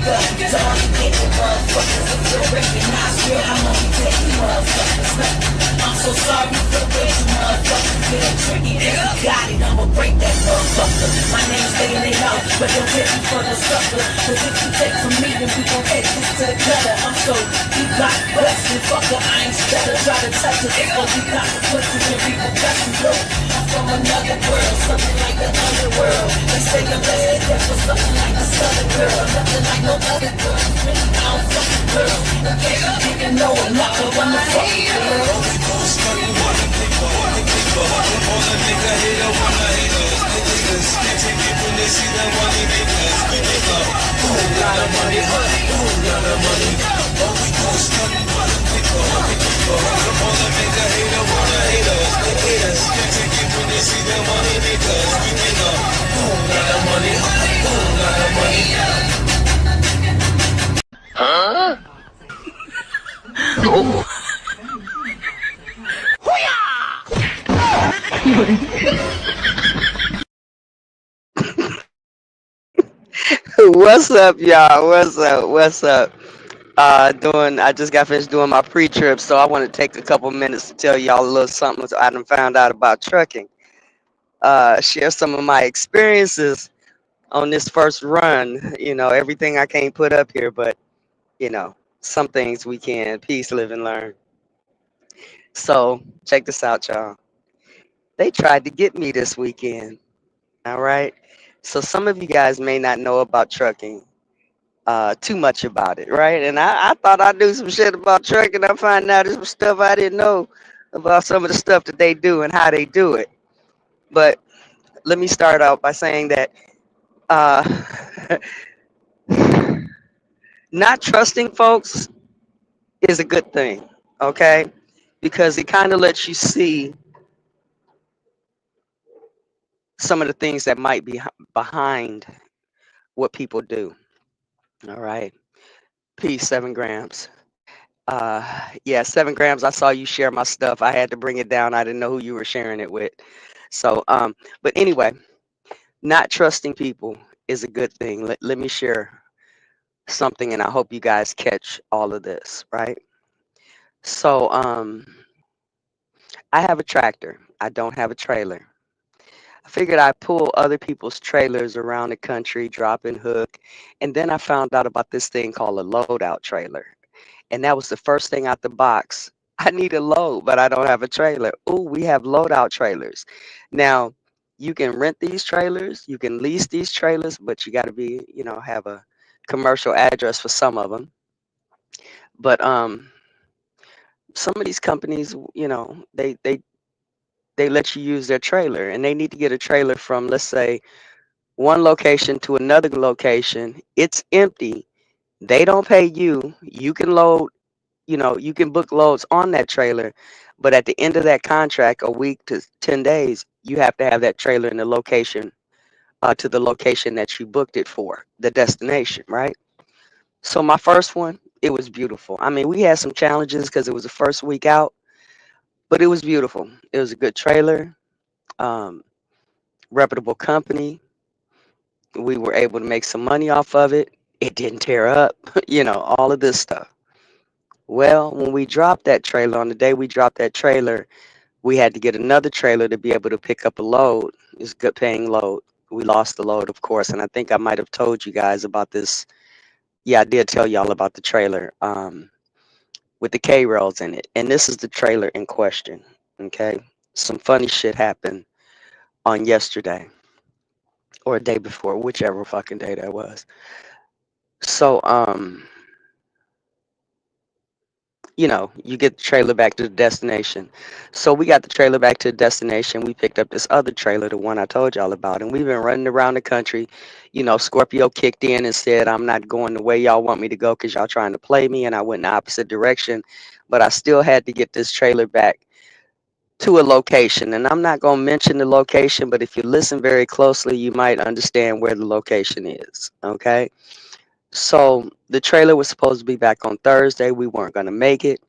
nigga. So I'm getting motherfuckers. If you recognize real, I'm only taking motherfuckers. I'm so sorry for the way you motherfuckers get tricky. If you got it, I'ma break that motherfucker. My name's laying it out, but don't hit me for no sucker. Cause if you take from me, then we gon' head this to the gutter. I'm so deep like bustin', fucker, I ain't stutter. Try to touch it, it's gon' be consequences and repercussions. Look, I'm from another world, something like the underworld. They say I'm blessed to death for something like a southern girl. Nothing like no other girl, really I don't fucking girl. Okay, you didn't know I'm not the one to fucking girl. All the nigga hater wanna hate us. Niggas can't take it when they see that money makers. We make a whole lot of money, whole lot of money. All we do is study, what a picker. All the nigga hater wanna hate us. Niggas can't take it when they see that money makers. We make a whole lot of money, whole lot of money. Huh? No. What's up, y'all? What's up? What's up? I just got finished doing my pre-trip, so I want to take a couple minutes to tell y'all a little something I done found out about trucking. Share some of my experiences on this first run. Everything I can't put up here, but some things we can. Peace, live, and learn. So check this out, y'all. They tried to get me this weekend. All right. So some of you guys may not know about trucking too much about it, right? And I thought I knew some shit about trucking. I find out there's some stuff I didn't know about some of the stuff that they do and how they do it. But let me start out by saying that uh, not trusting folks is a good thing, okay? Because it kind of lets you see some of the things that might be behind what people do. All right. Peace, 7 grams. Yeah, 7 grams. I saw you share my stuff. I had to bring it down. I didn't know who you were sharing it with. So, but anyway, not trusting people is a good thing. Let me share something, and I hope you guys catch all of this, right? So, I have a tractor. I don't have a trailer. I figured I'd pull other people's trailers around the country, drop and hook, and then I found out about this thing called a loadout trailer. And that was the first thing out the box. I need a load, but I don't have a trailer. Oh, we have loadout trailers. Now, you can rent these trailers, you can lease these trailers, but you got to have a commercial address for some of them. But some of these companies, they let you use their trailer, and they need to get a trailer from, let's say, one location to another location. It's empty. They don't pay you. You can load, you can book loads on that trailer, but at the end of that contract, a week to 10 days, you have to have that trailer in the location, to the location that you booked it for, the destination, right? So my first one, it was beautiful. I mean, we had some challenges because it was the first week out, but it was beautiful. It was a good trailer, um, reputable company. We were able to make some money off of it. It didn't tear up, all of this stuff. Well, when we dropped that trailer, on the day we dropped that trailer, we had to get another trailer to be able to pick up a load. It's a good paying load. We lost the load, of course, and I think I might have told you guys about this. Yeah, I did tell y'all about the trailer, with the K rails in it. And this is the trailer in question. Okay. Some funny shit happened on yesterday or a day before, whichever fucking day that was. So, you get the trailer back to the destination. So we got the trailer back to the destination. We picked up this other trailer, the one I told y'all about, and we've been running around the country. Scorpio kicked in and said, I'm not going the way y'all want me to go because y'all trying to play me, and I went in the opposite direction. But I still had to get this trailer back to a location. And I'm not going to mention the location, but if you listen very closely, you might understand where the location is. Okay. So the trailer was supposed to be back on Thursday. We weren't going to make it.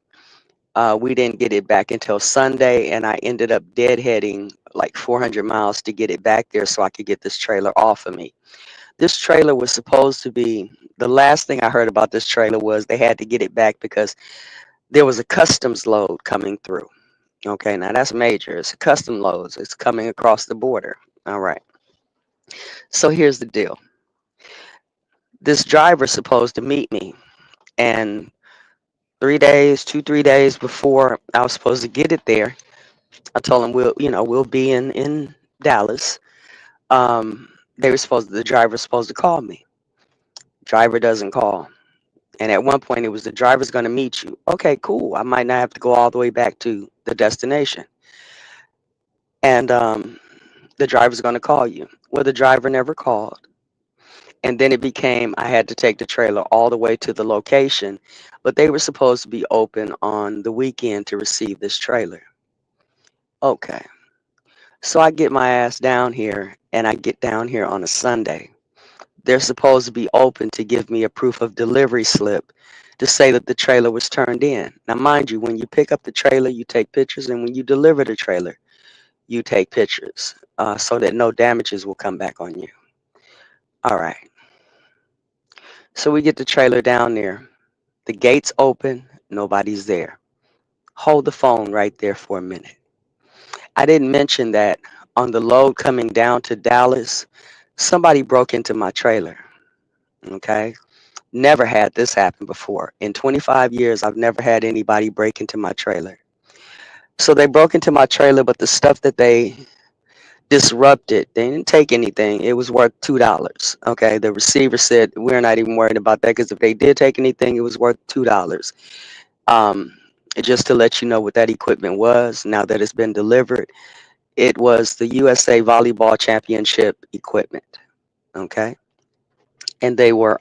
We didn't get it back until Sunday, and I ended up deadheading like 400 miles to get it back there so I could get this trailer off of me. This trailer was supposed to be, the last thing I heard about this trailer was they had to get it back because there was a customs load coming through. Okay, now that's major. It's a custom loads. It's coming across the border. All right. So here's the deal. This driver's supposed to meet me, and 3 days, 3 days before I was supposed to get it there, I told him we'll be in Dallas. The driver's supposed to call me. Driver doesn't call. And at one point, it was the driver's going to meet you. Okay, cool. I might not have to go all the way back to the destination. And the driver's going to call you. Well, the driver never called. And then it became I had to take the trailer all the way to the location, but they were supposed to be open on the weekend to receive this trailer. Okay. So I get my ass down here, and I get down here on a Sunday. They're supposed to be open to give me a proof of delivery slip to say that the trailer was turned in. Now, mind you, when you pick up the trailer, you take pictures, and when you deliver the trailer, you take pictures so that no damages will come back on you. All right. So we get the trailer down there. The gates open, nobody's there. Hold the phone right there for a minute. I didn't mention that on the load coming down to Dallas, somebody broke into my trailer. Okay. Never had this happen before. In 25 years, I've never had anybody break into my trailer. So they broke into my trailer, but the stuff that they disrupted, they didn't take anything. It was worth $2. Okay. The receiver said, we're not even worried about that because if they did take anything, it was worth $2. Um, just to let you know what that equipment was, now that it's been delivered, it was the USA Volleyball Championship equipment. Okay. And they were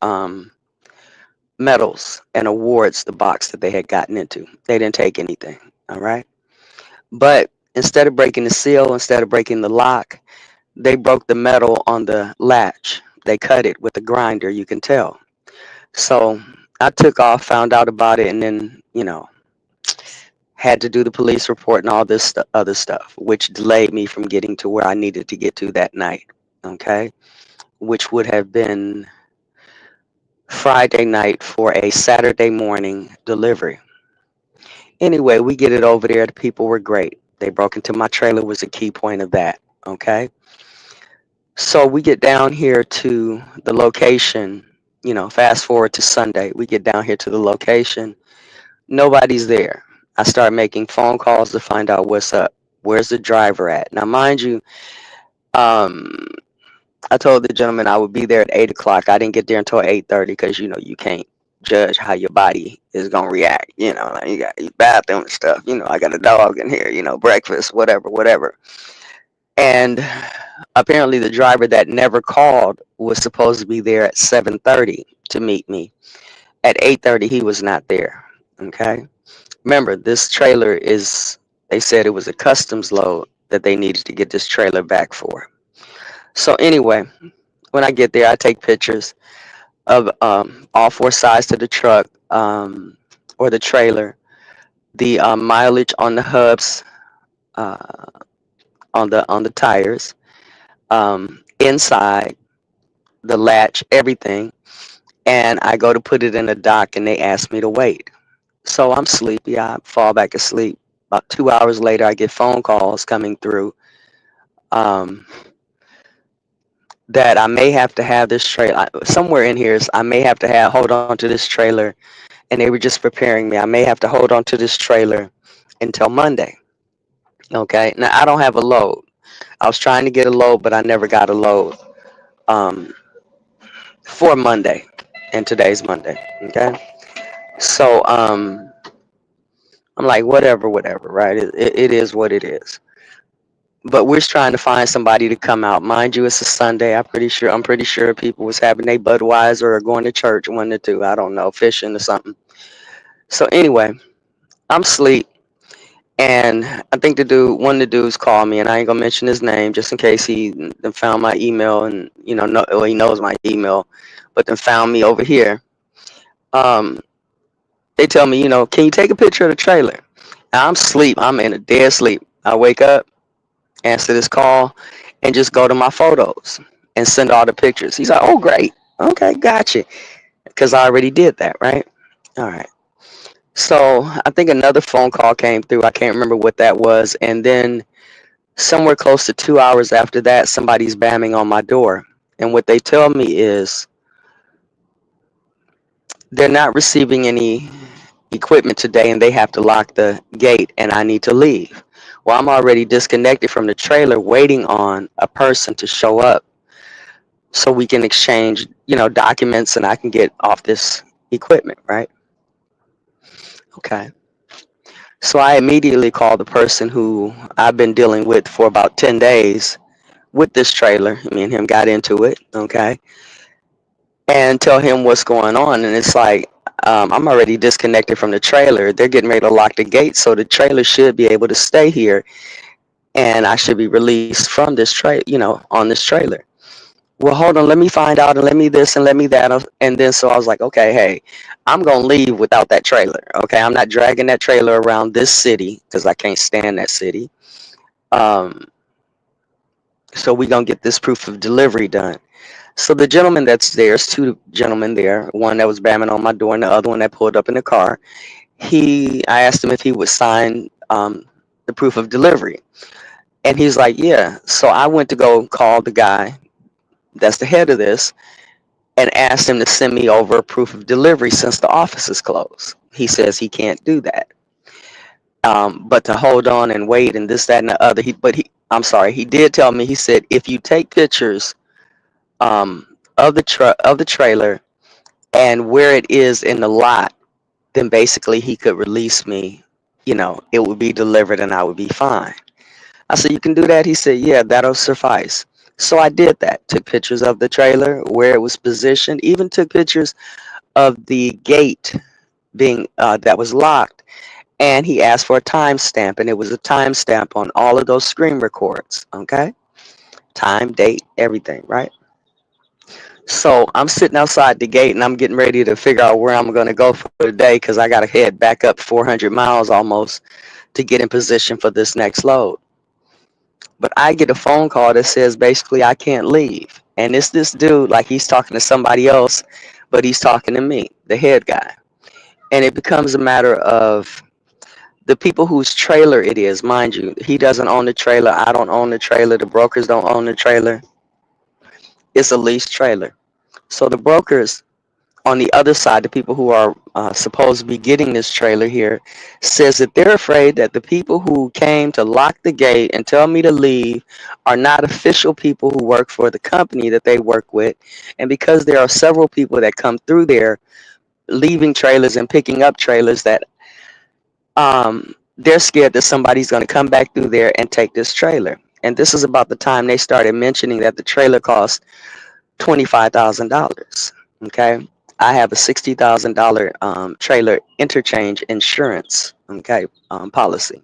medals and awards, the box that they had gotten into. They didn't take anything. All right. But instead of breaking the seal, instead of breaking the lock, they broke the metal on the latch. They cut it with a grinder, you can tell. So I took off, found out about it, and then, had to do the police report and all this other stuff, which delayed me from getting to where I needed to get to that night. Okay. Which would have been Friday night for a Saturday morning delivery. Anyway, we get it over there. The people were great. They broke into my trailer was a key point of that. Okay. So we get down here to the location, fast forward to Sunday. We get down here to the location. Nobody's there. I start making phone calls to find out what's up. Where's the driver at? Now, mind you, um, I told the gentleman I would be there at 8 o'clock. I didn't get there until 8:30 because you can't judge how your body is gonna react. Like you got your bathroom and stuff. I got a dog in here. Breakfast, whatever, whatever. And apparently, the driver that never called was supposed to be there at 7:30 to meet me. At 8:30, he was not there. Okay. Remember, this trailer is. They said it was a customs load that they needed to get this trailer back for. So anyway, when I get there, I take pictures of all four sides to the truck or the trailer, the mileage on the hubs, uh, on the tires, inside the latch, everything. And I go to put it in the dock, and they ask me to wait. So I'm sleepy. I fall back asleep. About 2 hours later, I get phone calls coming through um, that I may have to have this trailer somewhere in here. I may have to hold on to this trailer, and they were just preparing me. I may have to hold on to this trailer until Monday. Okay. Now I don't have a load. I was trying to get a load, but I never got a load um, for Monday, and today's Monday. Okay. So I'm like, whatever, whatever, right? It is what it is. But we're trying to find somebody to come out. Mind you, it's a Sunday. I'm pretty sure people was having their Budweiser or going to church, one or two. I don't know, fishing or something. So anyway, I'm asleep, and I think one of the dudes called me, and I ain't gonna mention his name just in case he done found my email and well, he knows my email, but then found me over here. Um, they tell me, can you take a picture of the trailer? I'm asleep. I'm in a dead sleep. I wake up, answer this call, and just go to my photos. and send all the pictures. He's like, oh, great. Okay, gotcha. Because I already did that, right? All right. So I think another phone call came through. I can't remember what that was. And then somewhere close to 2 hours after that, somebody's bamming on my door. And what they tell me is they're not receiving any equipment today and they have to lock the gate and I need to leave. Well, I'm already disconnected from the trailer waiting on a person to show up so we can exchange, documents and I can get off this equipment, right? Okay. So I immediately called the person who I've been dealing with for about 10 days with this trailer. Me and him got into it, okay? And tell him what's going on. And it's like, I'm already disconnected from the trailer. They're getting ready to lock the gate, so the trailer should be able to stay here and I should be released from this on this trailer. Well, hold on, let me find out and let me this and let me that. And then so I was like, okay, hey, I'm going to leave without that trailer. Okay, I'm not dragging that trailer around this city because I can't stand that city. Um, so we're going to get this proof of delivery done. So the gentleman that's there's two gentlemen there, one that was bamming on my door and the other one that pulled up in the car. I asked him if he would sign the proof of delivery. And he's like, yeah. So I went to go call the guy that's the head of this and asked him to send me over proof of delivery since the office is closed. He says he can't do that. But to hold on and wait and this, that, and the other. I'm sorry. He did tell me. He said if you take pictures of the trailer and where it is in the lot, then basically he could release me. It would be delivered and I would be fine. I said, you can do that? He said, yeah, that'll suffice. So I did that. Took pictures of the trailer, where it was positioned, even took pictures of the gate being that was locked. And he asked for a timestamp, and it was a timestamp on all of those screen records. Okay, time, date, everything, right? So I'm sitting outside the gate, and I'm getting ready to figure out where I'm going to go for the day because I got to head back up 400 miles almost to get in position for this next load. But I get a phone call that says basically I can't leave. And it's this dude, like he's talking to somebody else, but he's talking to me, the head guy. And it becomes a matter of the people whose trailer it is. Mind you, he doesn't own the trailer. I don't own the trailer. The brokers don't own the trailer. It's a leased trailer. So the brokers on the other side, the people who are supposed to be getting this trailer here, says that they're afraid that the people who came to lock the gate and tell me to leave are not official people who work for the company that they work with. And because there are several people that come through there leaving trailers and picking up trailers, that they're scared that somebody's going to come back through there and take this trailer. And this is about the time they started mentioning that the trailer cost $25,000. Okay. I have a $60,000 trailer interchange insurance, okay, policy.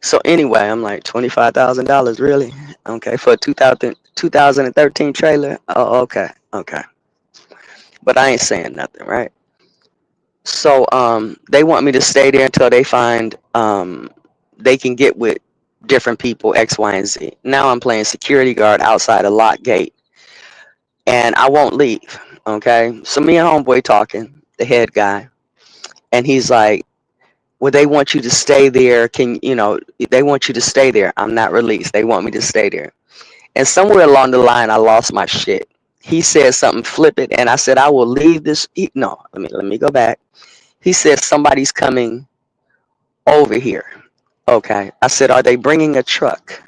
So anyway, I'm like, $25,000, really? Okay, for a 2013 trailer? Oh, okay, okay. But I ain't saying nothing, right? So they want me to stay there until they find they can get with different people, X, Y, and Z. Now I'm playing security guard outside a lock gate, and I won't leave. Okay, so me and homeboy talking, the head guy, and he's like, well, they want you to stay there. They want you to stay there. I'm not released. They want me to stay there. And somewhere along the line, I lost my shit. He said something flippant, and I said, I will leave this. No, let me go back. He said, somebody's coming over here. Okay. I said, are they bringing a truck?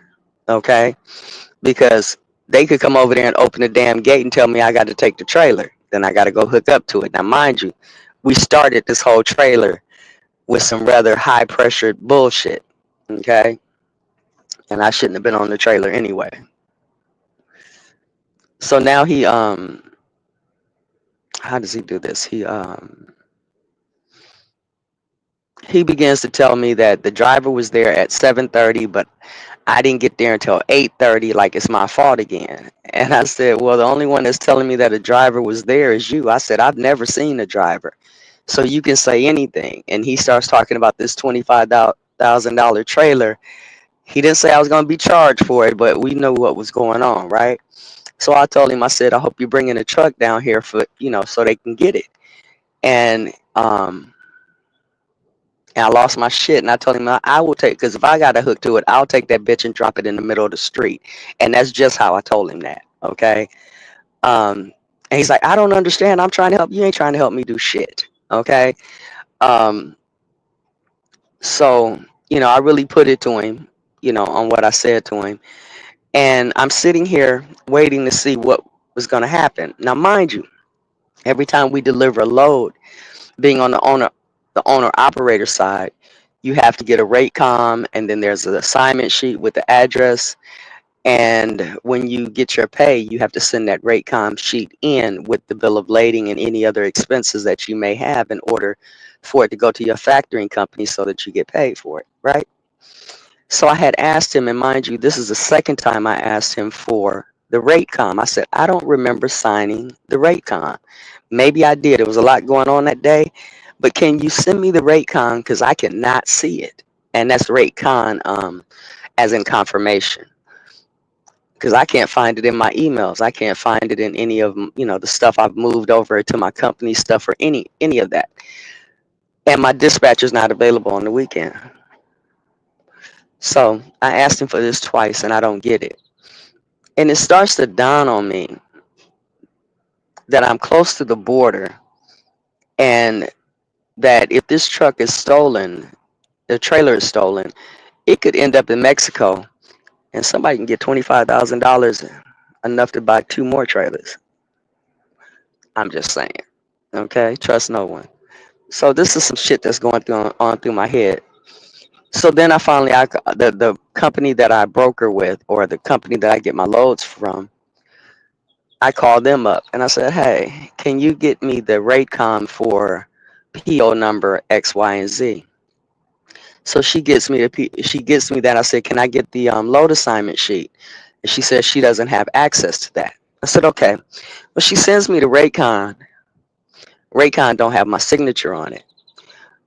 Okay. Because they could come over there and open the damn gate and tell me I got to take the trailer. Then I got to go hook up to it. Now, mind you, we started this whole trailer with some rather high pressured bullshit. Okay. And I shouldn't have been on the trailer anyway. So now how does he do this? He begins to tell me that the driver was there at 7:30, but I didn't get there until 8:30, like it's my fault again. And I said, well, the only one that's telling me that a driver was there is you. I said, I've never seen a driver. So you can say anything. And he starts talking about this $25,000 trailer He didn't say I was going to be charged for it, but we knew what was going on, right? So I told him, I said, I hope you're bringing a truck down here for, so they can get it. And and I lost my shit, and I told him I will take, because if I got a hook to it, I'll take that bitch and drop it in the middle of the street. And that's just how I told him that, okay? And he's like, I don't understand. I'm trying to help. You ain't trying to help me do shit, okay? Um, so, I really put it to him, on what I said to him. And I'm sitting here waiting to see what was going to happen. Now, mind you, every time we deliver a load, being on the owner operator side, you have to get a rate com, and then there's an assignment sheet with the address. And when you get your pay, you have to send that rate com sheet in with the bill of lading and any other expenses that you may have in order for it to go to your factoring company so that you get paid for it, right? So I had asked him, and mind you, this is the second time I asked him for the rate com. I said, I don't remember signing the rate com. Maybe I did. There was a lot going on that day, but can you send me the rate con, because I cannot see it. And that's rate con, as in confirmation, because I can't find it in my emails. I can't find it in any of, the stuff I've moved over to my company stuff, or any of that. And my dispatcher's not available on the weekend. So I asked him for this twice, and I don't get it. And it starts to dawn on me that I'm close to the border, and that if this truck is stolen, the trailer is stolen, it could end up in Mexico, and somebody can get $25,000, enough to buy two more trailers. I'm just saying. Okay, trust no one. So this is some shit that's going through my head. So then the company that I broker with, or the company that I get my loads from, I called them up and I said, hey, can you get me the rate com for PO number X, Y, and Z? So she gets me that. I said, can I get the load assignment sheet? And she says she doesn't have access to that. I said, okay. Well, she sends me the rate con. Rate con don't have my signature on it.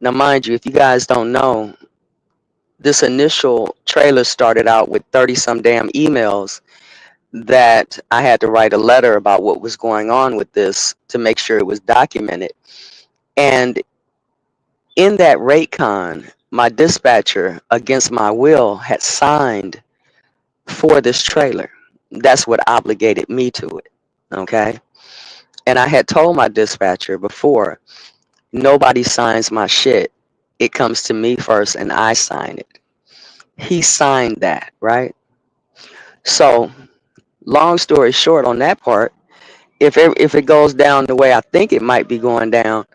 Now, mind you, if you guys don't know, this initial trailer started out with 30 some damn emails that I had to write a letter about what was going on with this to make sure it was documented. And in that rate con, my dispatcher, against my will, had signed for this trailer. That's what obligated me to it. Okay. And I had told my dispatcher before, nobody signs my shit. It comes to me first and I sign it. He signed that, right? So, long story short on that part, if it goes down the way I think it might be going down,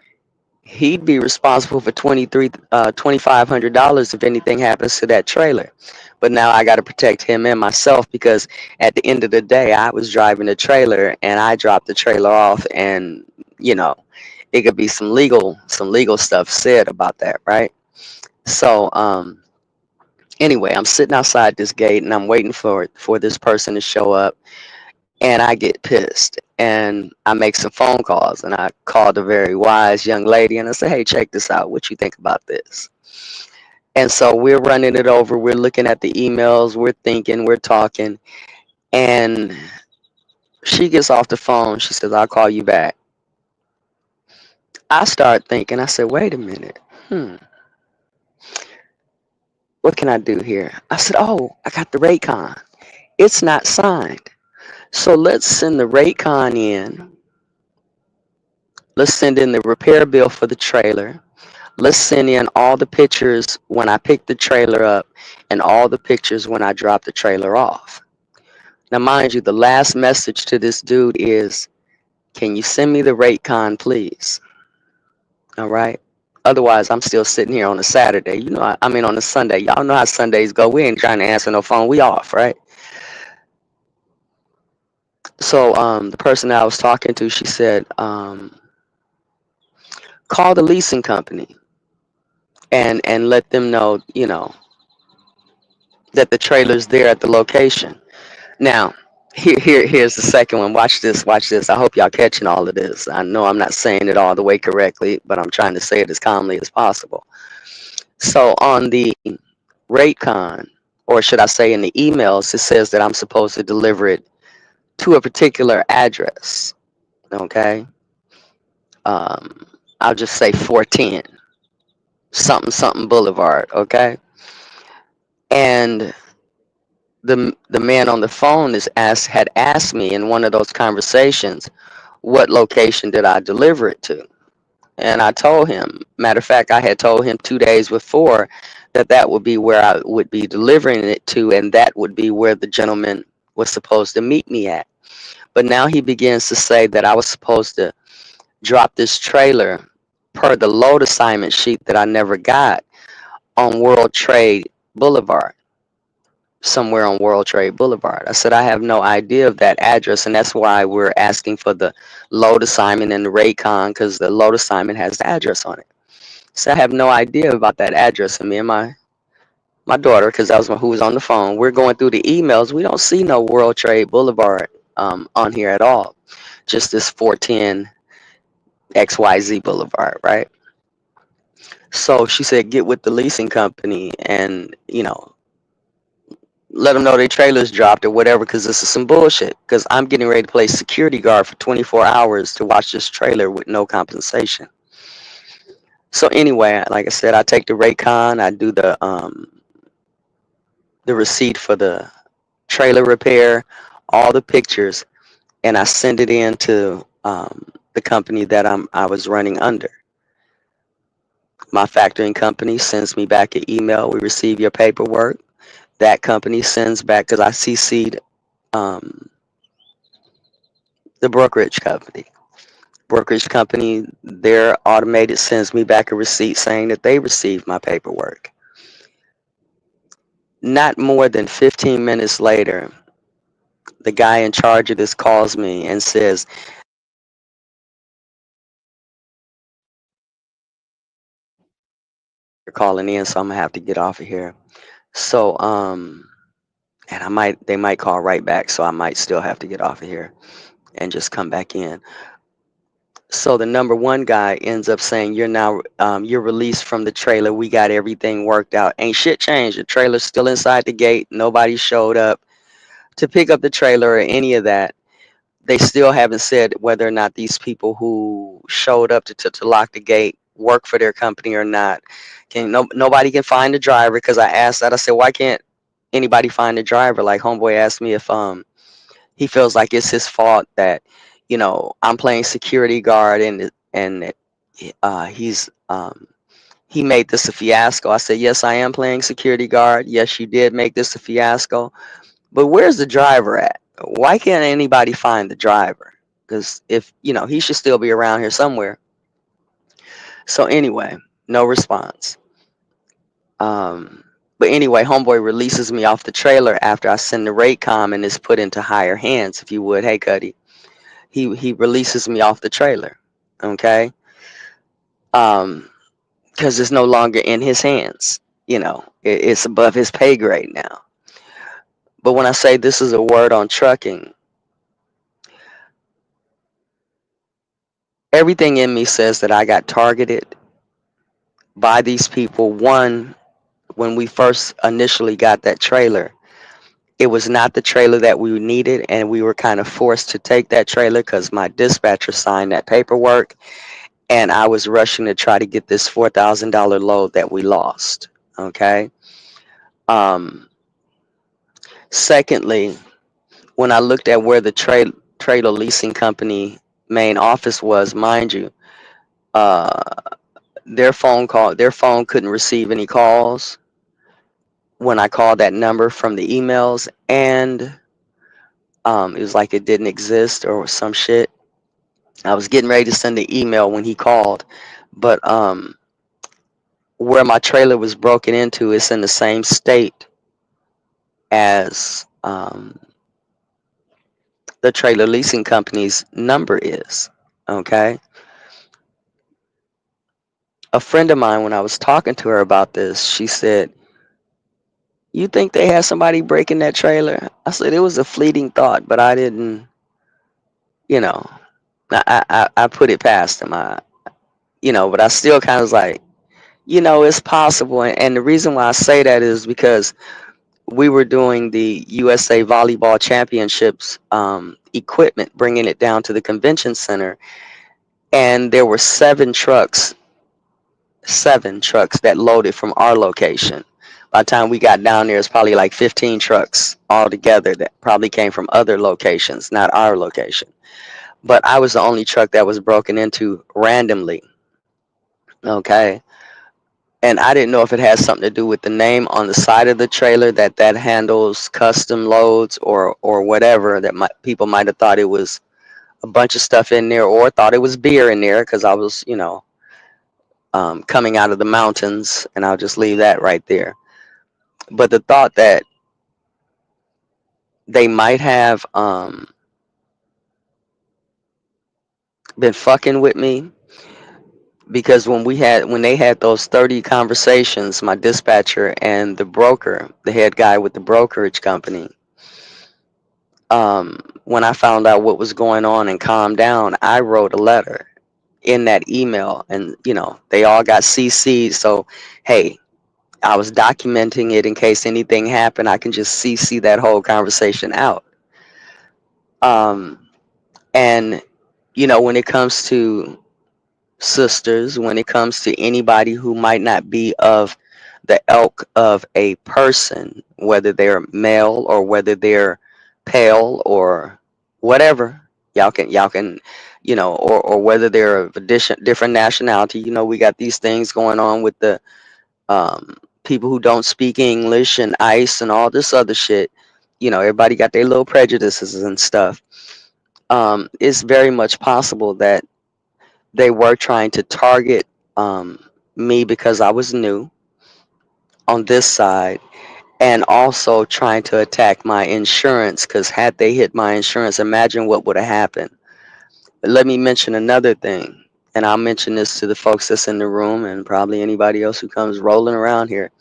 he'd be responsible for $2,500 if anything happens to that trailer. But now I got to protect him and myself, because at the end of the day, I was driving the trailer and I dropped the trailer off, and you know, it could be some legal stuff said about that, right? So anyway, I'm sitting outside this gate and I'm waiting for this person to show up, and I get pissed and I make some phone calls, and I called a very wise young lady and I said, hey, check this out. What you think about this? And so we're running it over. We're looking at the emails. We're thinking, we're talking. And she gets off the phone. She says, I'll call you back. I start thinking, I said, wait a minute. What can I do here? I said, oh, I got the Raycon. It's not signed. So let's send the Raycon in. Let's send in the repair bill for the trailer. Let's send in all the pictures when I pick the trailer up and all the pictures when I drop the trailer off. Now, mind you, the last message to this dude is, can you send me the rate con, please? All right. Otherwise, I'm still sitting here on a Saturday. I mean, on a Sunday. Y'all know how Sundays go. We ain't trying to answer no phone. We off, right? So the person that I was talking to, she said, call the leasing company and let them know, that the trailer's there at the location. Now, here's the second one. Watch this, watch this. I hope y'all catching all of this. I know I'm not saying it all the way correctly, but I'm trying to say it as calmly as possible. So on the rate con, or should I say in the emails, it says that I'm supposed to deliver it to a particular address. Okay. Um, I'll just say 410 something something Boulevard. Okay. And the man on the phone had asked me in one of those conversations, what location did I deliver it to? And I told him, matter of fact, I had told him 2 days before that that would be where I would be delivering it to, and that would be where the gentleman was supposed to meet me at. But now he begins to say that I was supposed to drop this trailer per the load assignment sheet that I never got on World Trade Boulevard, somewhere on World Trade Boulevard. I said, I have no idea of that address, and that's why we're asking for the load assignment and the Raycon, because the load assignment has the address on it. So I have no idea about that address. And me and my daughter, because that was who was on the phone, we're going through the emails. We don't see no World Trade Boulevard on here at all. Just this 410 XYZ Boulevard, right? So she said, get with the leasing company and, let them know their trailers dropped or whatever, because this is some bullshit. Because I'm getting ready to play security guard for 24 hours to watch this trailer with no compensation. So anyway, like I said, I take the Raycon, I do the receipt for the trailer repair, all the pictures, and I send it in to the company that I was running under. My factoring company sends me back an email. We receive your paperwork. That company sends back, because I CC'd um, the brokerage company, their automated sends me back a receipt saying that they received my paperwork. Not more than 15 minutes later, the guy in charge of this calls me and says, you're calling in, so I'm gonna have to get off of here. So, and they might call right back, so I might still have to get off of here and just come back in. So the number one guy ends up saying, you're released from the trailer. We got everything worked out. Ain't shit changed. The trailer's still inside the gate. Nobody showed up to pick up the trailer or any of that. They still haven't said whether or not these people who showed up to lock the gate work for their company or not. Nobody can find the driver, because I asked that. I said, why can't anybody find the driver? Like homeboy asked me if he feels like it's his fault that I'm playing security guard, and he's he made this a fiasco. I said, yes, I am playing security guard. Yes, you did make this a fiasco. But where's the driver at? Why can't anybody find the driver? Because if he should still be around here somewhere. So anyway, no response. Um, but anyway, homeboy releases me off the trailer after I send the Raycom and it's put into higher hands, if you would. Hey, Cuddy. He releases me off the trailer. Okay. Because it's no longer in his hands. It's above his pay grade now. But when I say this is a word on trucking, everything in me says that I got targeted by these people. One, when we first initially got that trailer, it was not the trailer that we needed, and we were kind of forced to take that trailer because my dispatcher signed that paperwork, and I was rushing to try to get this $4,000 load that we lost. Okay. Um, Secondly, when I looked at where the trailer leasing company main office was, mind you, uh, their phone couldn't receive any calls when I called that number from the emails, and it was like it didn't exist or some shit. I was getting ready to send the email when he called, but where my trailer was broken into is in the same state as the trailer leasing company's number is. Okay. A friend of mine, when I was talking to her about this, she said, you think they had somebody breaking that trailer? I said, it was a fleeting thought, but I didn't, you know, I put it past them. But I still kind of was like, it's possible. And the reason why I say that is because we were doing the USA Volleyball Championships equipment, bringing it down to the convention center, and there were seven trucks that loaded from our location. By the time we got down there, it's probably like 15 trucks altogether that probably came from other locations, not our location. But I was the only truck that was broken into randomly. Okay. And I didn't know if it had something to do with the name on the side of the trailer that handles custom loads or whatever that people might have thought it was a bunch of stuff in there or thought it was beer in there because I was, coming out of the mountains, and I'll just leave that right there. But the thought that they might have been fucking with me because when they had those 30 conversations, my dispatcher and the broker, the head guy with the brokerage company, when I found out what was going on and calmed down, I wrote a letter in that email, and they all got CC'd. So hey, I was documenting it in case anything happened. I can just CC that whole conversation out. Um, and when it comes to sisters, when it comes to anybody who might not be of the ilk of a person, whether they're male or whether they're pale or whatever, y'all can, or whether they're of a different nationality. We got these things going on with the um, people who don't speak English and ICE and all this other shit. Everybody got their little prejudices and stuff. It's very much possible that they were trying to target me because I was new on this side, and also trying to attack my insurance because had they hit my insurance, imagine what would have happened. But let me mention another thing, and I'll mention this to the folks that's in the room and probably anybody else who comes rolling around here.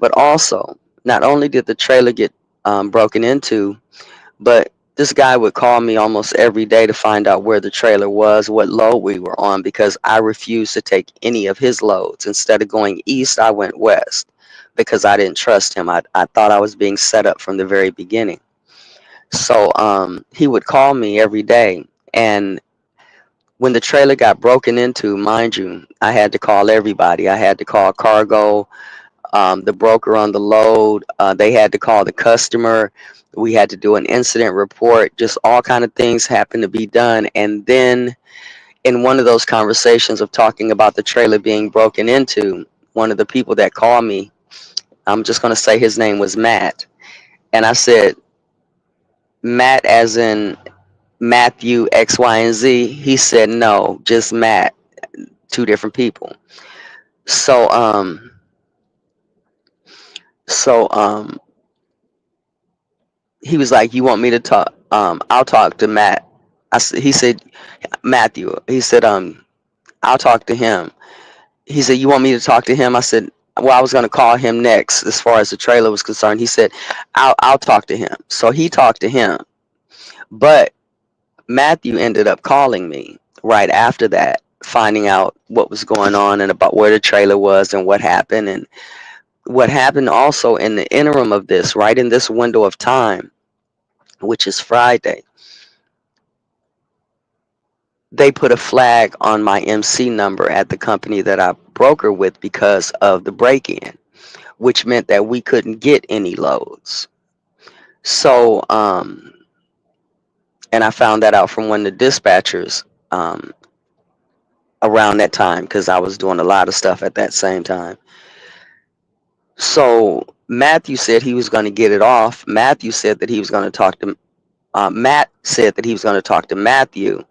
But also, not only did the trailer get broken into, but this guy would call me almost every day to find out where the trailer was, what load we were on, because I refused to take any of his loads. Instead of going east, I went west because I didn't trust him. I thought I was being set up from the very beginning. So he would call me every day. And when the trailer got broken into, mind you, I had to call everybody. I had to call cargo, the broker on the load. They had to call the customer. We had to do an incident report. Just all kind of things happened to be done. And then in one of those conversations of talking about the trailer being broken into, one of the people that called me, I'm just going to say his name was Matt. And I said, Matt as in Matthew X, Y, and Z. He said, no, just Matt, two different people. So, so, um, he was like, "You want me to talk? I'll talk to Matt." He said, "Matthew." He said, "I'll talk to him." He said, "You want me to talk to him?" I said, "Well, I was going to call him next as far as the trailer was concerned." He said, "I'll talk to him." So he talked to him, but Matthew ended up calling me right after that, finding out what was going on and about where the trailer was and what happened. And what happened also in the interim of this, right in this window of time, which is Friday, they put a flag on my MC number at the company that I broker with because of the break-in, which meant that we couldn't get any loads. So, and I found that out from one of the dispatchers um, around that time because I was doing a lot of stuff at that same time. So Matthew said he was going to get it off. Matthew said that he was going to talk to Matt said that he was going to talk to Matthew,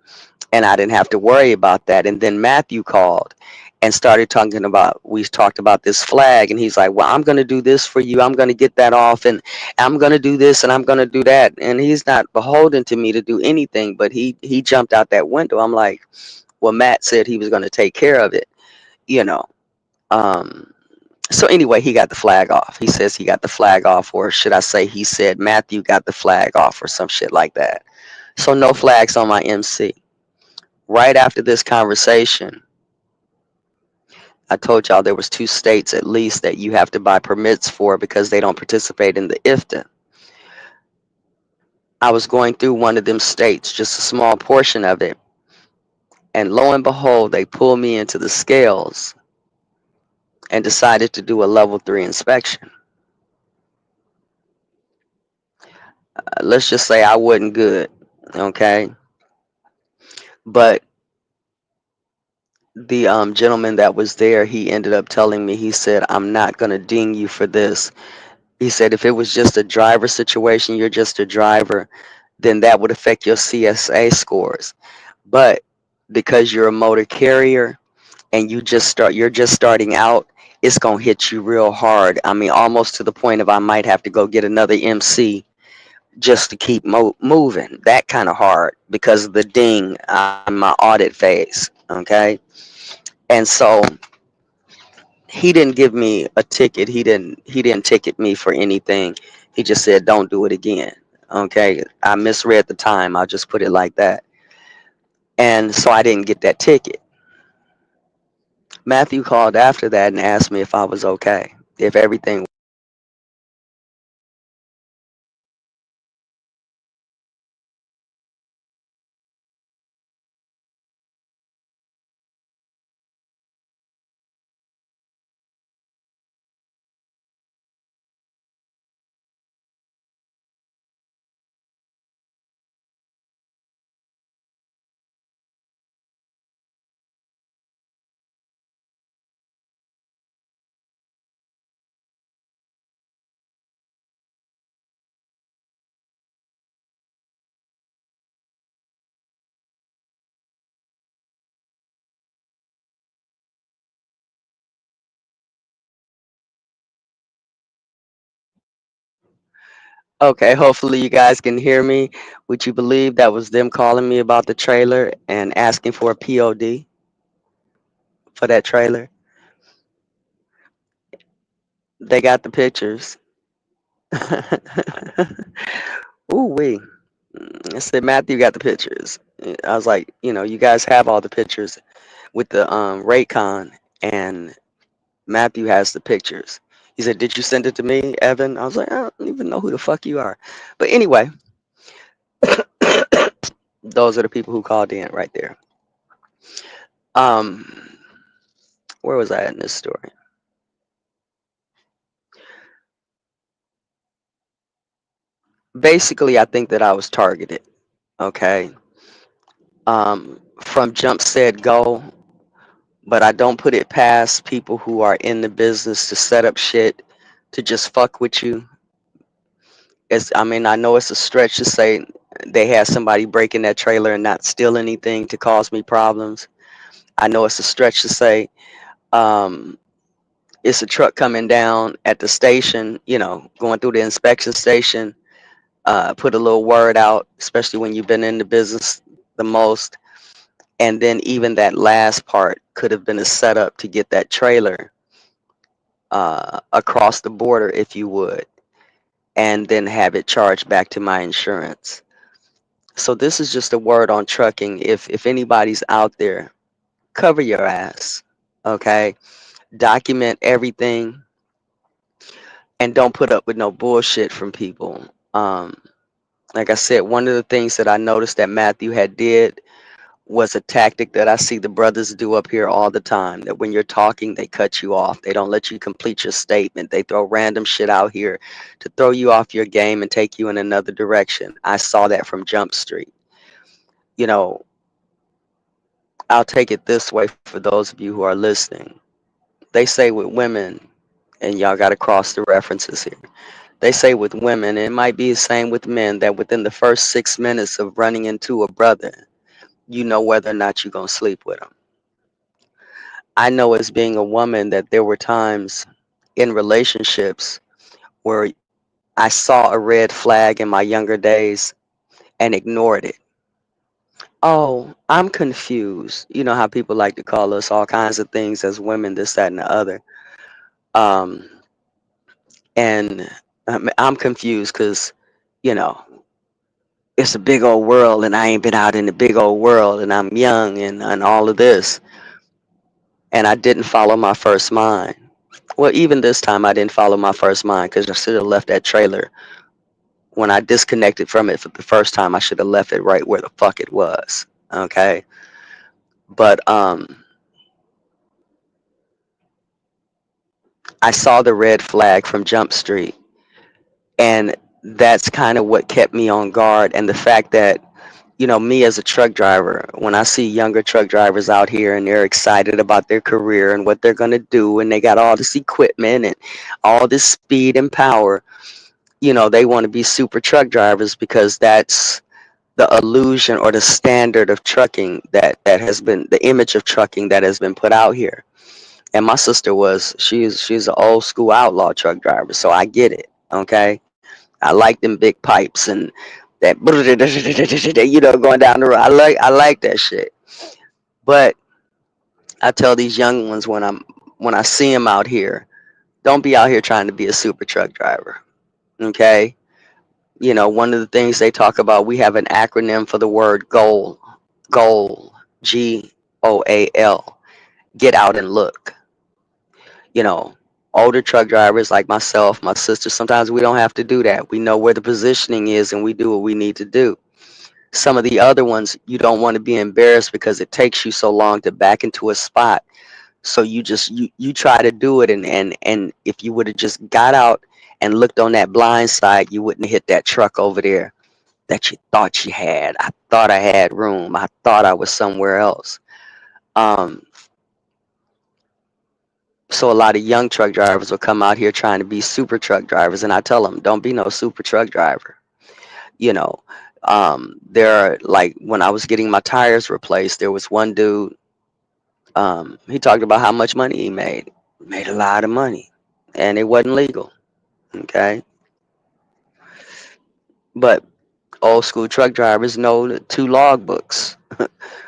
and I didn't have to worry about that. And then Matthew called and started talking about, we talked about this flag, and he's like, well, I'm going to do this for you. I'm going to get that off, and I'm going to do this, and I'm going to do that. And he's not beholden to me to do anything, but he jumped out that window. I'm like, well, Matt said he was going to take care of it, you know. Um, so anyway, he got the flag off. He says he got the flag off, or should I say he said Matthew got the flag off or some shit like that. So no flags on my MC. Right after this conversation, I told y'all there was 2 states at least that you have to buy permits for because they don't participate in the IFTA. I was going through one of them states, just a small portion of it, and lo and behold, they pulled me into the scales and decided to do a level 3 inspection. Let's just say I wasn't good, okay? But the gentleman that was there, he ended up telling me, he said, I'm not going to ding you for this. He said, if it was just a driver situation, you're just a driver, then that would affect your CSA scores. But because you're a motor carrier and you're just starting out, it's going to hit you real hard. I mean, almost to the point of I might have to go get another MC just to keep moving. That kind of hard because of the ding on my audit phase. Okay. And so he didn't give me a ticket. He didn't ticket me for anything. He just said don't do it again. Okay. I misread the time. I'll just put it like that. And so I didn't get that ticket. Matthew called after that and asked me if I was okay. If everything. Okay, hopefully you guys can hear me. Would you believe that was them calling me about the trailer and asking for a POD for that trailer? They got the pictures. Ooh wee. I said Matthew got the pictures. I was like, you guys have all the pictures with the Raycon, and Matthew has the pictures. He said, "Did you send it to me, Evan?" I was like, "I don't even know who the fuck you are." But anyway, those are the people who called in right there. Um, where was I at in this story? Basically, I think that I was targeted. Okay. From jump said go, but I don't put it past people who are in the business to set up shit to just fuck with you. I mean, I know it's a stretch to say they had somebody break in that trailer and not steal anything to cause me problems. I know it's a stretch to say um, it's a truck coming down at the station, going through the inspection station, put a little word out, especially when you've been in the business the most. And then even that last part could have been a setup to get that trailer across the border, if you would, and then have it charged back to my insurance. So this is just a word on trucking. If anybody's out there, cover your ass. Okay? Document everything and don't put up with no bullshit from people. Like I said, one of the things that I noticed that Matthew had did was a tactic that I see the brothers do up here all the time. That when you're talking, they cut you off. They don't let you complete your statement. They throw random shit out here to throw you off your game and take you in another direction. I saw that from Jump Street. You know, I'll take it this way for those of you who are listening. They say with women, and y'all got to cross the references here. They say with women, and it might be the same with men, that within the first 6 minutes of running into a brother, you know whether or not you're going to sleep with him. I know as being a woman that there were times in relationships where I saw a red flag in my younger days and ignored it. Oh, I'm confused. You know how people like to call us all kinds of things as women, this, that, and the other. Um, and I'm confused because, you know, it's a big old world and I ain't been out in the big old world and I'm young and all of this. and I didn't follow my first mind. Well, even this time, I didn't follow my first mind because I should have left that trailer when I disconnected from it for the first time. I should have left it right where the fuck it was. Okay, but I saw the red flag from Jump Street, and that's kind of what kept me on guard. And the fact that, me as a truck driver, when I see younger truck drivers out here and they're excited about their career and what they're going to do, and they got all this equipment and all this speed and power, they want to be super truck drivers because that's the illusion or the standard of trucking that has been the image of trucking that has been put out here. And my sister she's an old school outlaw truck driver, so I get it. Okay, I like them big pipes and that going down the road. I like that shit. But I tell these young ones when I see them out here, don't be out here trying to be a super truck driver. Okay, one of the things they talk about, we have an acronym for the word goal. Goal, GOAL. Get out and look. You know, older truck drivers like myself, my sister, sometimes we don't have to do that. We know where the positioning is and we do what we need to do. Some of the other ones, you don't want to be embarrassed because it takes you so long to back into a spot. So you try to do it, and if you would have just got out and looked on that blind side, you wouldn't hit that truck over there that you thought you had. I thought I had room. I thought I was somewhere else. Um, so a lot of young truck drivers will come out here trying to be super truck drivers, and I tell them, don't be no super truck driver. You know, there are, like, when I was getting my tires replaced, there was one dude. He talked about how much money he made. Made a lot of money, and it wasn't legal. Okay, but old school truck drivers know the two logbooks,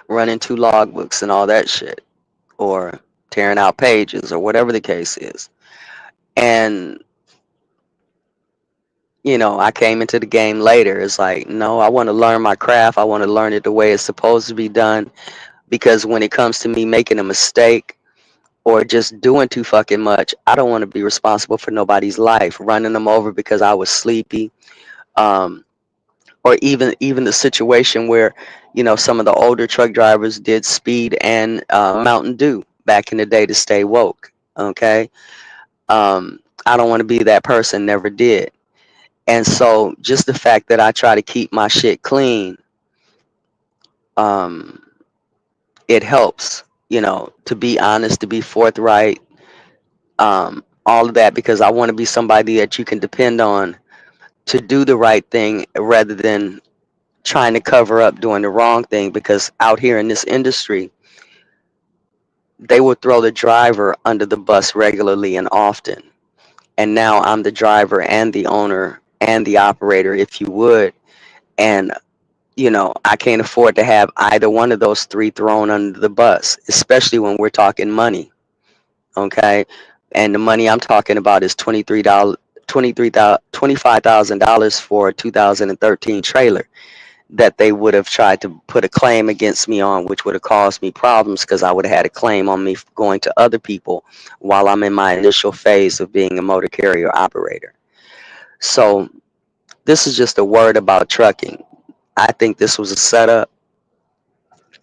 running two logbooks and all that shit, or tearing out pages, or whatever the case is. And I came into the game later. It's like, no, I want to learn my craft. I want to learn it the way it's supposed to be done. Because when it comes to me making a mistake or just doing too fucking much, I don't want to be responsible for nobody's life, running them over because I was sleepy. Um, or even the situation where, some of the older truck drivers did speed and Mountain Dew back in the day to stay woke. Okay. I don't want to be that person, never did. And so just the fact that I try to keep my shit clean, um, it helps, to be honest, to be forthright, all of that, because I want to be somebody that you can depend on to do the right thing rather than trying to cover up doing the wrong thing. Because out here in this industry, they will throw the driver under the bus regularly and often. And now I'm the driver and the owner and the operator, if you would. And I can't afford to have either one of those three thrown under the bus, especially when we're talking money. Okay. And the money I'm talking about is $25,000 for a 2013 trailer that they would have tried to put a claim against me on, which would have caused me problems because I would have had a claim on me going to other people while I'm in my initial phase of being a motor carrier operator. So this is just a word about trucking. I think this was a setup,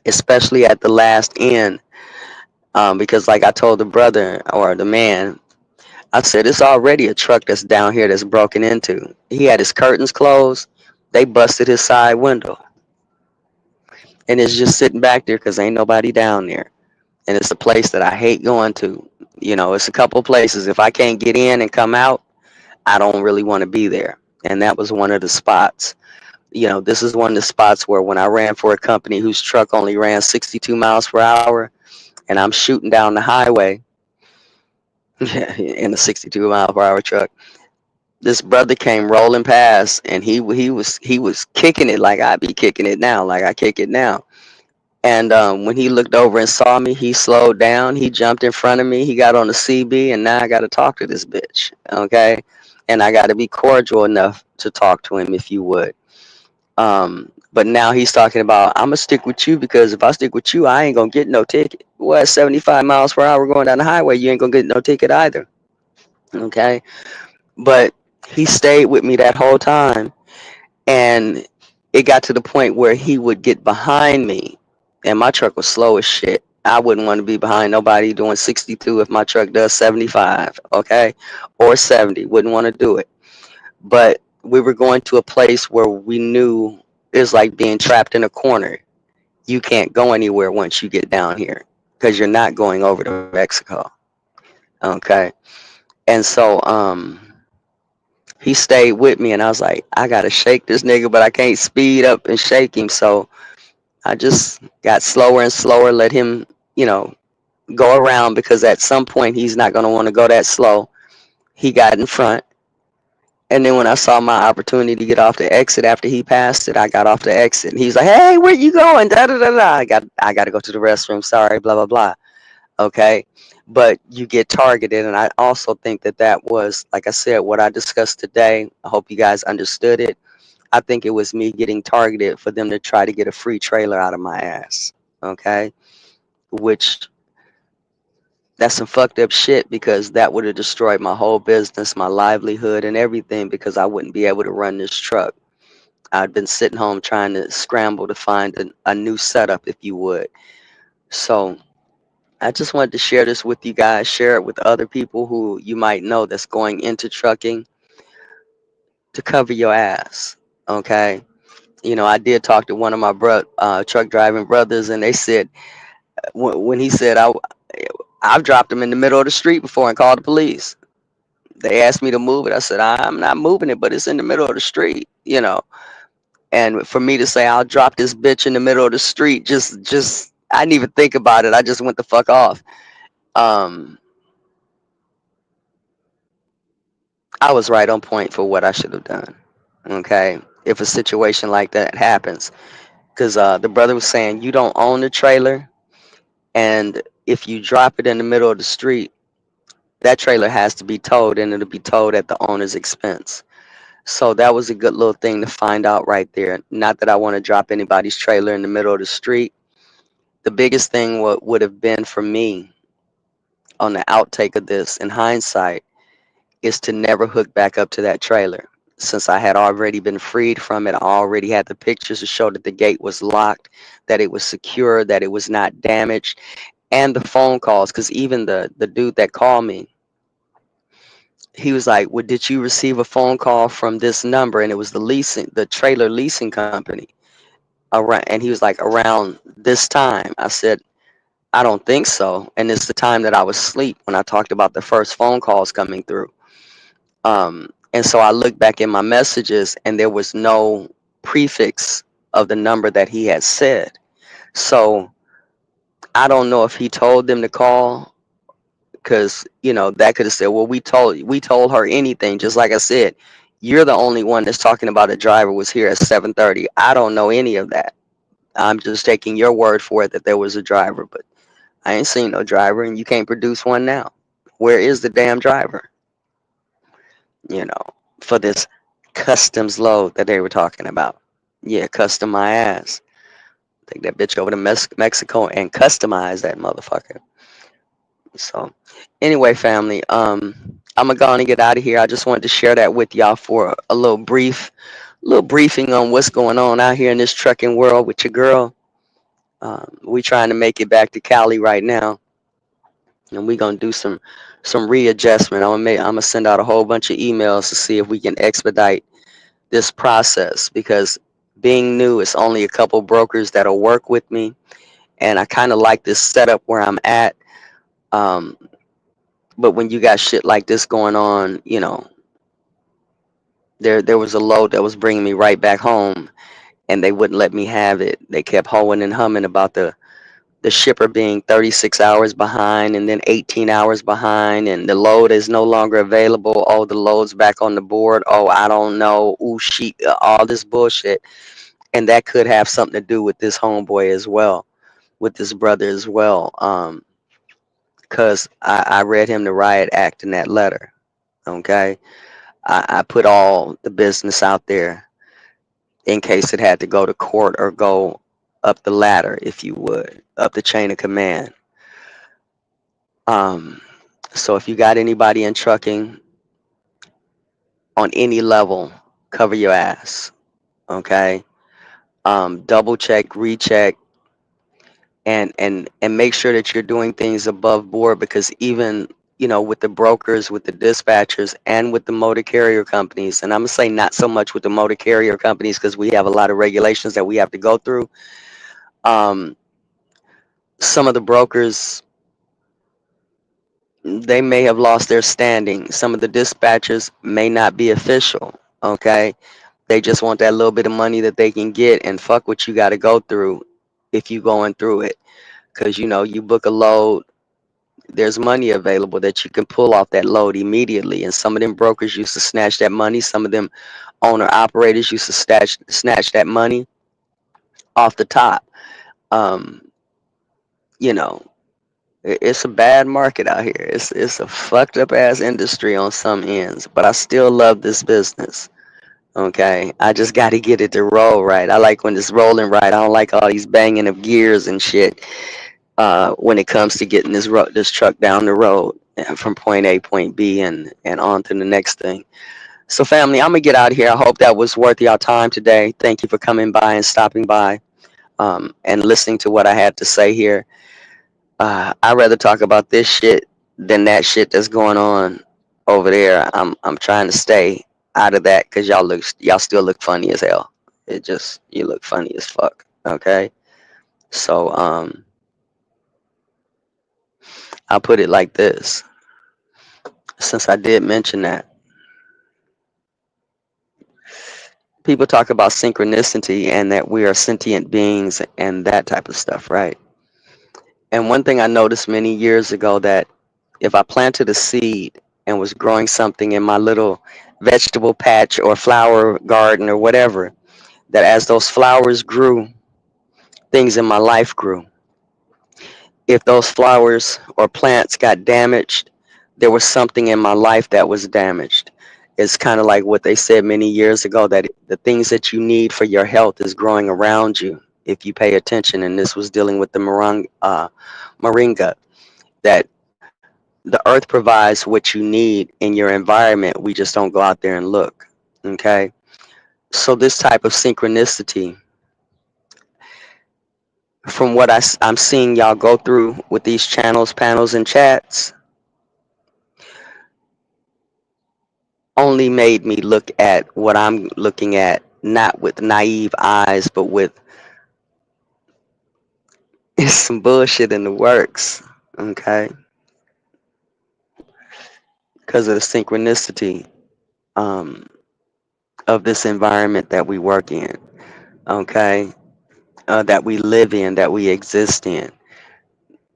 especially at the last end, because like I told the brother or the man, I said, it's already a truck that's down here that's broken into. He had his curtains closed. They busted his side window. And it's just sitting back there because ain't nobody down there. And it's a place that I hate going to. It's a couple of places. If I can't get in and come out, I don't really want to be there. And that was one of the spots. This is one of the spots where when I ran for a company whose truck only ran 62 miles per hour, and I'm shooting down the highway in a 62 mile per hour truck, this brother came rolling past, and he was kicking it like I be kicking it now, like I kick it now. And when he looked over and saw me, he slowed down. He jumped in front of me. He got on the CB, and now I got to talk to this bitch, okay? And I got to be cordial enough to talk to him, if you would. But now he's talking about, I'm gonna stick with you because if I stick with you, I ain't gonna get no ticket. Well, at 75 miles per hour going down the highway, you ain't gonna get no ticket either. Okay. But he stayed with me that whole time. And it got to the point where he would get behind me, and my truck was slow as shit. I wouldn't want to be behind nobody doing 62 if my truck does 75, okay? Or 70. Wouldn't want to do it. But we were going to a place where we knew it was like being trapped in a corner. You can't go anywhere once you get down here because you're not going over to Mexico, okay? And so he stayed with me, and I was like, I gotta shake this nigga, but I can't speed up and shake him. So I just got slower and slower, let him, you know, go around because at some point he's not gonna want to go that slow. He got in front, and then when I saw my opportunity to get off the exit after he passed it, I got off the exit. And he's like, "Hey, where you going?" Da da da da. I got to go to the restroom. Sorry, blah blah blah. Okay, but you get targeted, and I also think that that was, like I said, what I discussed today. I hope you guys understood it. I think it was me getting targeted for them to try to get a free trailer out of my ass. Okay, which that's some fucked up shit because that would have destroyed my whole business, my livelihood, and everything because I wouldn't be able to run this truck. I'd been sitting home trying to scramble to find a new setup, if you would. So I just wanted to share this with you guys, share it with other people who you might know that's going into trucking to cover your ass. Okay. You know, I did talk to one of my truck driving brothers, and they said when he said I've dropped him in the middle of the street before and called the police. They asked me to move it. I said I'm not moving it, but it's in the middle of the street. You know, and for me to say I'll drop this bitch in the middle of the street, just I didn't even think about it. I just went the fuck off. Um, I was right on point for what I should have done. Okay, if a situation like that happens, because the brother was saying you don't own the trailer, and if you drop it in the middle of the street, that trailer has to be towed, and it'll be towed at the owner's expense. So that was a good little thing to find out right there. Not that I want to drop anybody's trailer in the middle of the street. The biggest thing what would have been for me on the outtake of this in hindsight is to never hook back up to that trailer. Since I had already been freed from it, I already had the pictures to show that the gate was locked, that it was secure, that it was not damaged, and the phone calls. Because even the dude that called me, he was like, "Well, did you receive a phone call from this number?" And it was the trailer leasing company around. And he was like, "Around this time." I said, "I don't think so." And it's the time that I was asleep when I talked about the first phone calls coming through. And so I looked back in my messages, and there was no prefix of the number that he had said. So I don't know if he told them to call, because that could have said, well, we told her anything. Just like I said, you're the only one that's talking about a driver was here at 7:30. I don't know any of that. I'm just taking your word for it that there was a driver, but I ain't seen no driver, and you can't produce one now. Where is the damn driver? you know for this customs load that they were talking about. Yeah, custom my ass. Take that bitch over to Mexico and customize that motherfucker. So, anyway, family, I'm gonna go and get out of here. I just wanted to share that with y'all for a little briefing on what's going on out here in this trucking world with your girl. We trying to make it back to Cali right now, and we gonna do some readjustment. I'm gonna send out a whole bunch of emails to see if we can expedite this process, because being new, it's only a couple brokers that'll work with me, and I kind of like this setup where I'm at. Um, but when you got shit like this going on, there was a load that was bringing me right back home, and they wouldn't let me have it. They kept hoeing and humming about the shipper being 36 hours behind and then 18 hours behind, and the load is no longer available. Oh, the load's back on the board. Oh, I don't know. Ooh, all this bullshit. And that could have something to do with this homeboy as well, with this brother as well. Because I read him the riot act in that letter. Okay. I put all the business out there in case it had to go to court or go up the ladder, if you would, up the chain of command. Um, so if you got anybody in trucking on any level, cover your ass. Okay. Double check, recheck, and make sure that you're doing things above board, because even with the brokers, with the dispatchers, and with the motor carrier companies, and I'm gonna say not so much with the motor carrier companies because we have a lot of regulations that we have to go through. um, some of the brokers, they may have lost their standing. Some of the dispatchers may not be official. Okay, they just want that little bit of money that they can get, and fuck what you got to go through if you going through it, because you book a load, there's money available that you can pull off that load immediately. And some of them brokers used to snatch that money. Some of them owner operators used to snatch that money off the top. Um, you know, it's a bad market out here. It's a fucked up ass industry on some ends, but I still love this business. Okay, I just got to get it to roll right. I like when it's rolling right. I don't like all these banging of gears and shit. When it comes to getting this truck down the road from point A, point B, and on to the next thing. So, family, I'm gonna get out of here. I hope that was worth your time today. Thank you for coming by and stopping by, and listening to what I had to say here. I'd rather talk about this shit than that shit that's going on over there. I'm trying to stay out of that because y'all still look funny as hell. You look funny as fuck. Okay, so I'll put it like this. Since I did mention that, people talk about synchronicity and that we are sentient beings and that type of stuff, right? And one thing I noticed many years ago, that if I planted a seed and was growing something in my little vegetable patch or flower garden or whatever, that as those flowers grew, things in my life grew. If those flowers or plants got damaged, there was something in my life that was damaged. It's kind of like what they said many years ago, that the things that you need for your health is growing around you if you pay attention. And this was dealing with the moringa, that the earth provides what you need in your environment. We just don't go out there and look. Okay. So, this type of synchronicity, from what I'm seeing y'all go through with these channels, panels, and chats, only made me look at what I'm looking at, not with naive eyes, but with some bullshit in the works. Okay. Because of the synchronicity, um, of this environment that we work in. Okay. That we live in, that we exist in.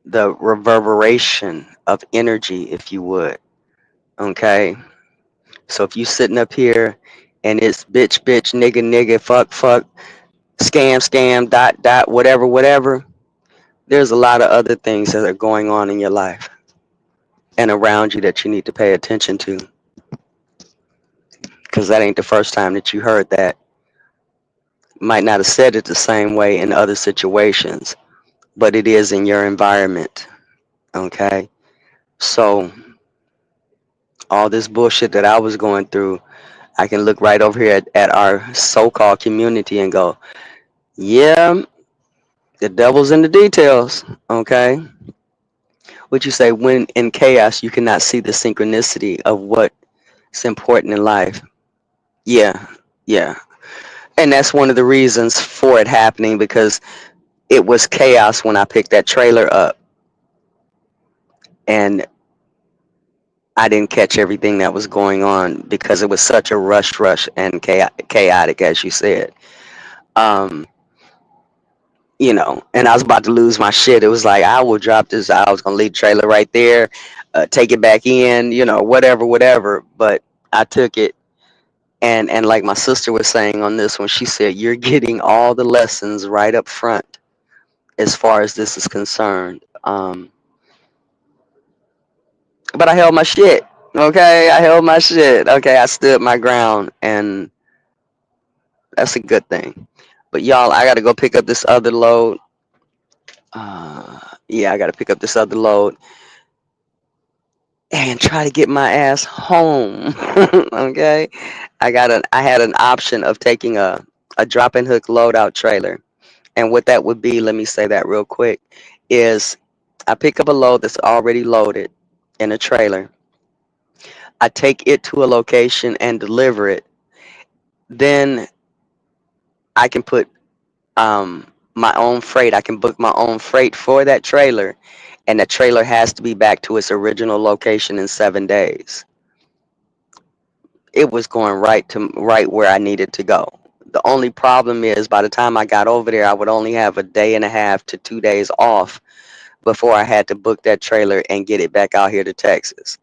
The reverberation of energy, if you would. Okay. So if you sitting up here and it's bitch, bitch, nigga, nigga, fuck, fuck, scam, scam, dot, dot, whatever, whatever, there's a lot of other things that are going on in your life and around you that you need to pay attention to, because that ain't the first time that you heard that. Might not have said it the same way in other situations, but it is in your environment. Okay. So all this bullshit that I was going through, I can look right over here at our so-called community and go, yeah, the devil's in the details. Okay. What you say, when in chaos, you cannot see the synchronicity of what's important in life. Yeah. Yeah. And that's one of the reasons for it happening, because it was chaos when I picked that trailer up and I didn't catch everything that was going on because it was such a rush and chaotic, as you said. Um, and I was about to lose my shit. It was like, I will drop this. I was gonna leave the trailer right there, take it back in, whatever, whatever. But I took it, and like my sister was saying on this one, she said, "You're getting all the lessons right up front as far as this is concerned." But I held my shit. Okay, I held my shit. Okay, I stood my ground, and That's a good thing. But y'all, I gotta go pick up this other load. Yeah, I gotta pick up this other load and try to get my ass home. Okay. I had an option of taking a drop and hook loadout trailer. And what that would be, let me say that real quick, is I pick up a load that's already loaded in a trailer. I take it to a location and deliver it. Then I can put my own freight. I can book my own freight for that trailer, and the trailer has to be back to its original location in 7 days. It was going right where I needed to go. The only problem is by the time I got over there, I would only have a day and a half to 2 days off before I had to book that trailer and get it back out here to Texas.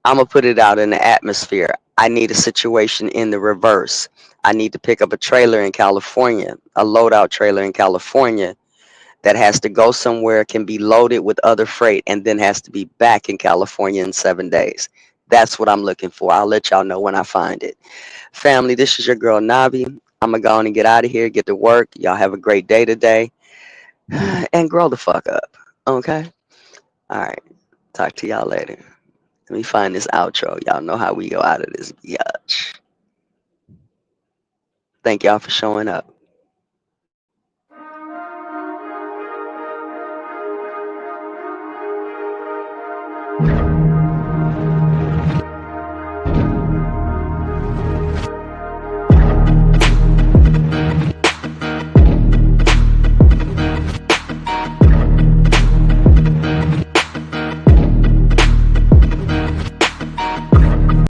I'm gonna put it out in the atmosphere. I need a situation in the reverse. I need to pick up a trailer in California, a loadout trailer in California that has to go somewhere, can be loaded with other freight, and then has to be back in California in 7 days. That's what I'm looking for. I'll let y'all know when I find it. Family, this is your girl Navi. I'm gonna go on and get out of here, get to work. Y'all have a great day today, and grow the fuck up. Okay? All right. Talk to y'all later. Let me find this outro. Y'all know how we go out of this biatch. Thank y'all for showing up.